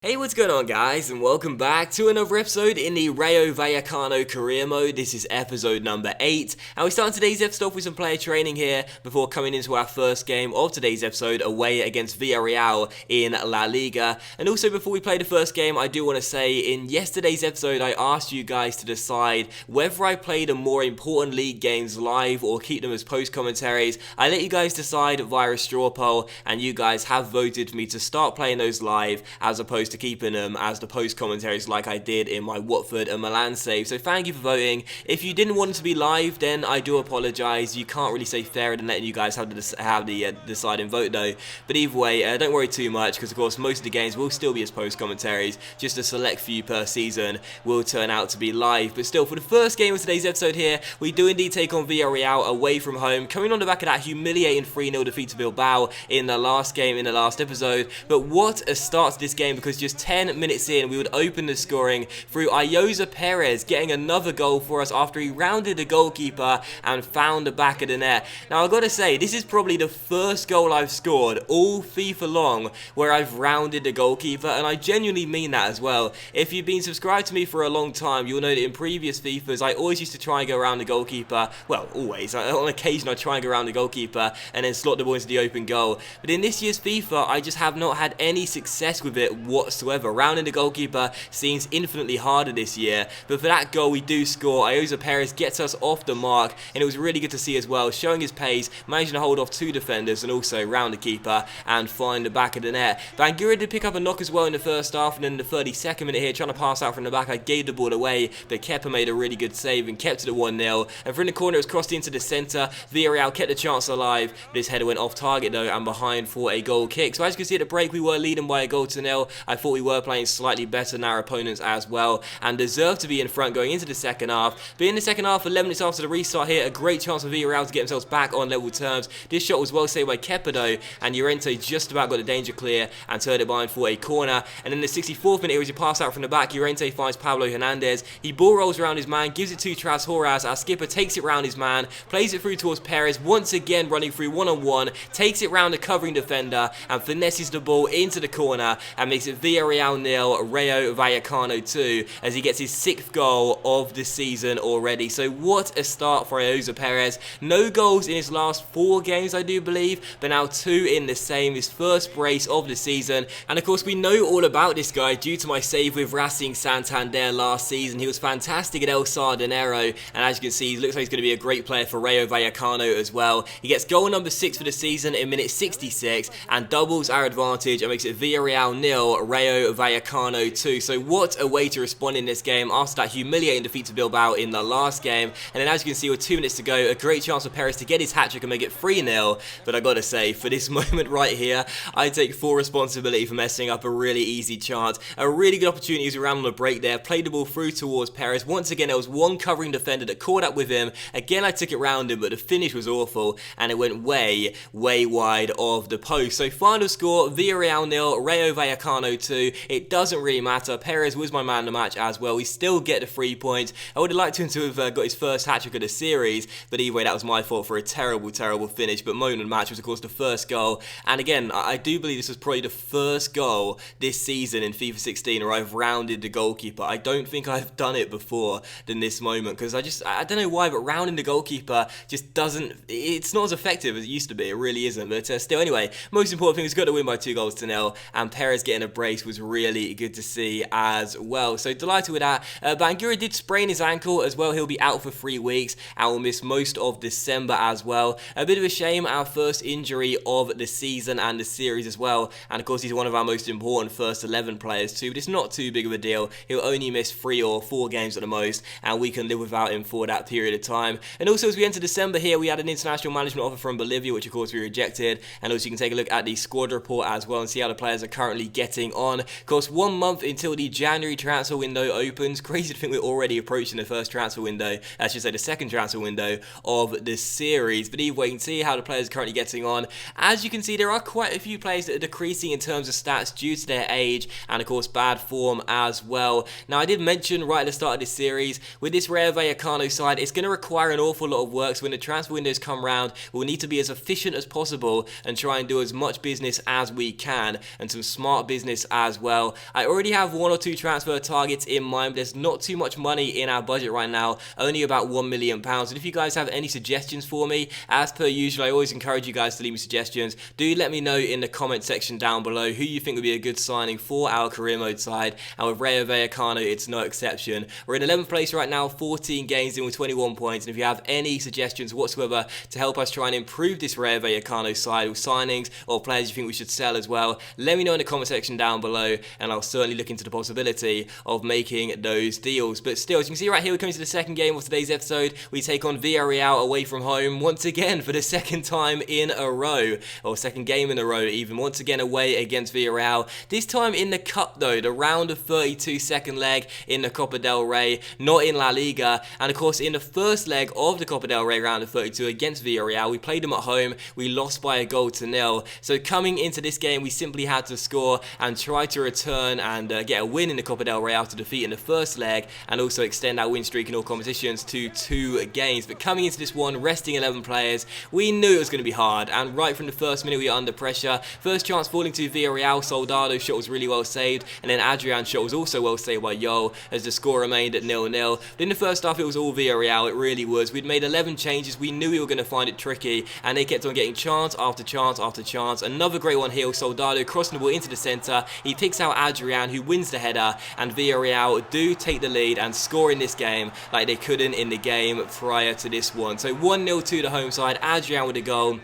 Hey, what's going on guys, and welcome back to another episode in the Rayo Vallecano career mode. This is episode number 8, and we start today's episode off with some player training here before coming into our first game of today's episode away against Villarreal in La Liga. And also before we play the first game, I do want to say in yesterday's episode I asked you guys to decide whether I play the more important league games live or keep them as post commentaries. I let you guys decide via a straw poll, and you guys have voted for me to start playing those live as opposed to keeping them as the post commentaries like I did in my Watford and Milan save. So thank you for voting. If you didn't want it to be live, then I do apologise. You can't really say fairer than letting you guys have the deciding vote though. But either way, don't worry too much, because of course most of the games will still be as post commentaries. Just a select few per season will turn out to be live. But still, for the first game of today's episode here, we do indeed take on Villarreal away from home, coming on the back of that humiliating 3-0 defeat to Bilbao in the last game in the last episode. But what a start to this game, because just 10 minutes in we would open the scoring through Ayoza Perez getting another goal for us after he rounded the goalkeeper and found the back of the net. Now I've got to say, this is probably the first goal I've scored all FIFA long where I've rounded the goalkeeper, and I genuinely mean that as well. If you've been subscribed to me for a long time, you'll know that in previous FIFAs I always used to try and go around the goalkeeper. Well, always. On occasion I try and go around the goalkeeper and then slot the ball into the open goal. But in this year's FIFA I just have not had any success with it whatsoever. Rounding the goalkeeper seems infinitely harder this year, but for that goal we do score. Ayoza Perez gets us off the mark, and it was really good to see as well, showing his pace, managing to hold off 2 defenders and also round the keeper and find the back of the net. Bangura did pick up a knock as well in the first half, and then in the 32nd minute here, trying to pass out from the back, I gave the ball away, but Kepa made a really good save and kept it at 1-0, and from the corner it was crossed into the centre. Villarreal kept the chance alive, but his header went off target though and behind for a goal kick. So as you can see at the break, we were leading by a goal to nil. I thought we were playing slightly better than our opponents as well, and deserved to be in front going into the second half. But in the second half, 11 minutes after the restart here, a great chance for Villarreal to get themselves back on level terms. This shot was well saved by Kepa though, and Llorente just about got the danger clear and turned it behind for a corner. And in the 64th minute, it was a pass out from the back. Llorente finds Pablo Hernandez. He ball rolls around his man, gives it to Tras Horas. Our skipper takes it round his man, plays it through towards Perez, once again running through one-on-one, takes it round the covering defender and finesses the ball into the corner and makes it Villarreal 0, Rayo Vallecano 2, as he gets his 6th goal of the season already. So what a start for Ayoza Perez. No goals in his last 4 games, I do believe, but now 2 in the same, his first brace of the season. And of course we know all about this guy due to my save with Racing Santander last season. He was fantastic at El Sardinero, and as you can see, he looks like he's going to be a great player for Rayo Vallecano as well. He gets goal number 6 for the season in minute 66 and doubles our advantage and makes it Villarreal 0, Rayo Vallecano 2. So what a way to respond in this game after that humiliating defeat to Bilbao in the last game. And then as you can see, with 2 minutes to go, a great chance for Perez to get his hat-trick and make it 3-0. But I gotta say, for this moment right here, I take full responsibility for messing up a really easy chance. A really good opportunity as we ran on the break there, played the ball through towards Perez. Once again, there was one covering defender that caught up with him. Again, I took it round him, but the finish was awful, and it went way wide of the post. So final score, Villarreal 0, Rayo Vallecano 2. It doesn't really matter. Perez was my man of the match as well. We still get the 3 points. I would have liked him to have got his first hat-trick of the series, but either way, that was my fault for a terrible finish. But moment of the match was, of course, the first goal. And again, I do believe this was probably the first goal this season in FIFA 16 where I've rounded the goalkeeper. I don't think I've done it before than this moment, because I don't know why, but rounding the goalkeeper just doesn't, it's not as effective as it used to be. It really isn't. But still, anyway, most important thing is got to win by 2 goals to nil, and Perez getting a brace was really good to see as well. So delighted with that. Bangura did sprain his ankle as well. He'll be out for 3 weeks and will miss most of December as well. A bit of a shame, our first injury of the season and the series as well. And of course, he's one of our most important first 11 players too, but it's not too big of a deal. He'll only miss 3 or 4 games at the most, and we can live without him for that period of time. And also, as we enter December here, we had an international management offer from Bolivia, which of course we rejected. And also, you can take a look at the squad report as well and see how the players are currently getting on. Of course, 1 month until the January transfer window opens. Crazy to think we're already approaching the first transfer window, I should say the second transfer window of this series. But either way, you can see how the players are currently getting on. As you can see, there are quite a few players that are decreasing in terms of stats due to their age and of course bad form as well. Now, I did mention right at the start of this series, with this Rayo Vallecano side, it's going to require an awful lot of work. So when the transfer windows come round, we'll need to be as efficient as possible and try and do as much business as we can, and some smart business as well. I already have 1 or 2 transfer targets in mind, but there's not too much money in our budget right now, only about £1 million. And if you guys have any suggestions for me, as per usual, I always encourage you guys to leave me suggestions. Do let me know in the comment section down below who you think would be a good signing for our career mode side, and with Rayo Vallecano, it's no exception. We're in 11th place right now, 14 games in with 21 points, and if you have any suggestions whatsoever to help us try and improve this Rayo Vallecano side with signings or players you think we should sell as well, let me know in the comment section down below, and I'll certainly look into the possibility of making those deals. But still, as you can see right here, we're coming to the second game of today's episode. We take on Villarreal away from home once again for the second time in a row, or second game in a row even, once again away against Villarreal. This time in the Cup though, the round of 32 second leg in the Copa del Rey, not in La Liga. And of course in the first leg of the Copa del Rey round of 32 against Villarreal, we played them at home, we lost by a goal to nil. So coming into this game, we simply had to score and try to return and get a win in the Copa del Rey after defeat in the first leg, and also extend our win streak in all competitions to 2 games. But coming into this one, resting 11 players, we knew it was going to be hard, and right from the first minute we were under pressure. First chance falling to Villarreal, Soldado's shot was really well saved, and then Adrian's shot was also well saved by Yo, as the score remained at 0-0. But in the first half it was all Villarreal, it really was. We'd made 11 changes, we knew we were going to find it tricky, and they kept on getting chance after chance after chance. Another great one here, Soldado crossing the ball into the centre, he picks out Adrian who wins the header, and Villarreal do take the lead and score in this game like they couldn't in the game prior to this one. So 1-0 to the home side, Adrian with a goal.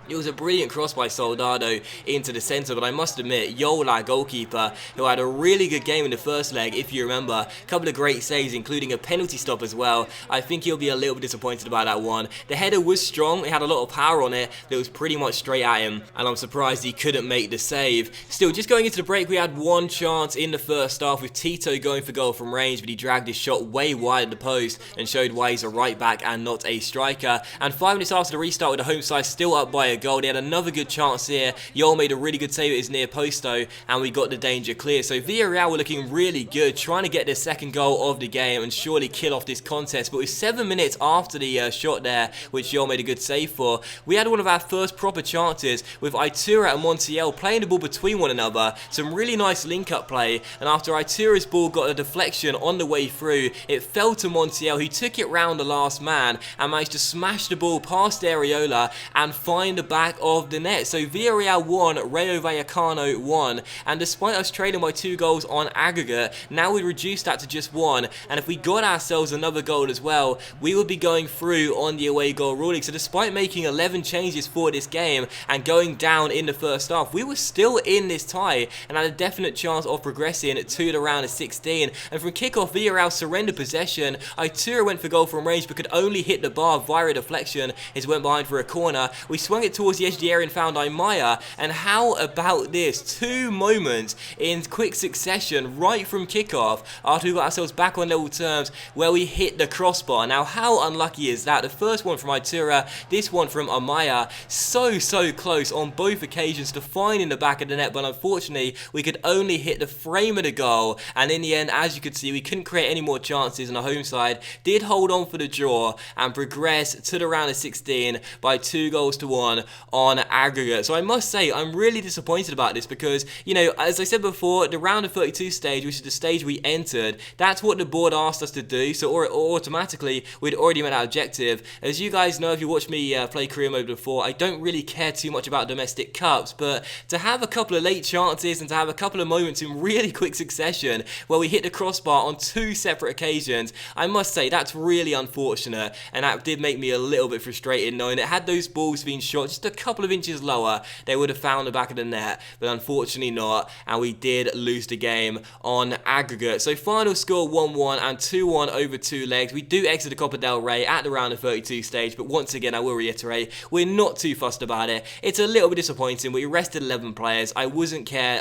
It was a brilliant cross by Soldado into the centre, but I must admit, Yoel, our goalkeeper, who had a really good game in the first leg, if you remember, a couple of great saves, including a penalty stop as well. I think he'll be a little bit disappointed about that one. The header was strong, it had a lot of power on it, but it was pretty much straight at him, and I'm surprised he couldn't make the save. Still, just going into the break, we had one chance in the first half with Tito going for goal from range, but he dragged his shot way wide of the post and showed why he's a right back and not a striker. And 5 minutes after the restart, with the home side still up by a goal, they had another good chance here. Yoel made a really good save at his near post though, and we got the danger clear. So Villarreal were looking really good, trying to get their second goal of the game and surely kill off this contest. But with 7 minutes after the shot there, which Yoel made a good save for, we had one of our first proper chances with Itura and Montiel playing the ball between one another. Some really nice link-up play, and after Itura's ball got a deflection on the way through, it fell to Montiel, who took it round the last man and managed to smash the ball past Areola and find the back of the net. So Villarreal 1, Rayo Vallecano 1, and despite us trailing by 2 goals on aggregate, now we reduced that to just 1, and if we got ourselves another goal as well, we would be going through on the away goal ruling. So despite making 11 changes for this game and going down in the first half, we were still in this tie and had a definite chance of progressing to the round of 16. And from kickoff, Villarreal surrendered possession. Itura went for goal from range but could only hit the bar via a deflection. It went behind for a corner. We swung it towards the edge of the area and found Imaya. And how about this? 2 moments in quick succession right from kickoff after we got ourselves back on level terms where we hit the crossbar. Now how unlucky is that? The first one from Itura, this one from Imaya. So close on both occasions to find in the back of the net, but unfortunately we could only hit the frame of the goal, and in the end, as you could see, we couldn't create any more chances, and our home side did hold on for the draw and progress to the round of 16 by 2 goals to 1 on aggregate. So I must say I'm really disappointed about this because, you know, as I said before, the round of 32 stage, which is the stage we entered, that's what the board asked us to do, so automatically we'd already met our objective. As you guys know, if you watched me play career mode before, I don't really care too much about domestic cups, but to have a couple of late chances and to have a couple of moments in really quick succession where we hit the crossbar on 2 separate occasions, I must say that's really unfortunate, and that did make me a little bit frustrated knowing that had those balls been shot just a couple of inches lower, they would have found the back of the net, but unfortunately not, and we did lose the game on aggregate. So final score 1-1 and 2-1 over 2 legs. We do exit the Copa del Rey at the round of 32 stage, but once again I will reiterate, we're not too fussed about it. It's a little bit disappointing. We rested 11 players. I didn't care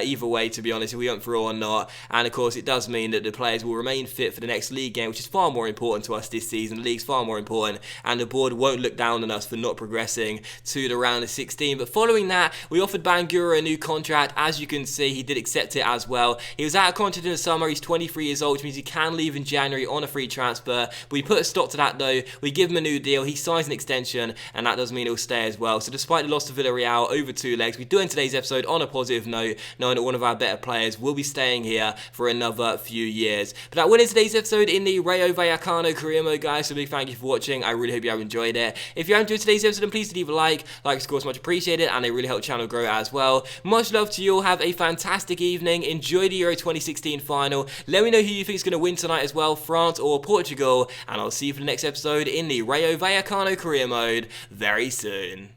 either way, to be honest, if we went through or not, and of course it does mean that the players will remain fit for the next league game, which is far more important to us this season. The league's far more important, and the board won't look down on us for not progressing to the round of 16. But following that, we offered Bangura a new contract. As you can see, he did accept it as well. He was out of contract in the summer. He's 23 years old, which means he can leave in January on a free transfer. But we put a stop to that though. We give him a new deal. He signs an extension, and that does mean he'll stay as well. So despite the loss to Villarreal over 2 legs, we do end today's episode on a positive note, knowing that one of our better players will be staying here for another few years. But that will end today's episode in the Rayo Vallecano career mode, guys. So big thank you for watching. I really hope you have enjoyed it. If you have enjoyed today's episode, then please leave a like. Likes, of course, much appreciated, and they really help the channel grow as well. Much love to you all. Have a fantastic evening. Enjoy the Euro 2016 final. Let me know who you think is going to win tonight as well, France or Portugal. And I'll see you for the next episode in the Rayo Vallecano career mode very soon.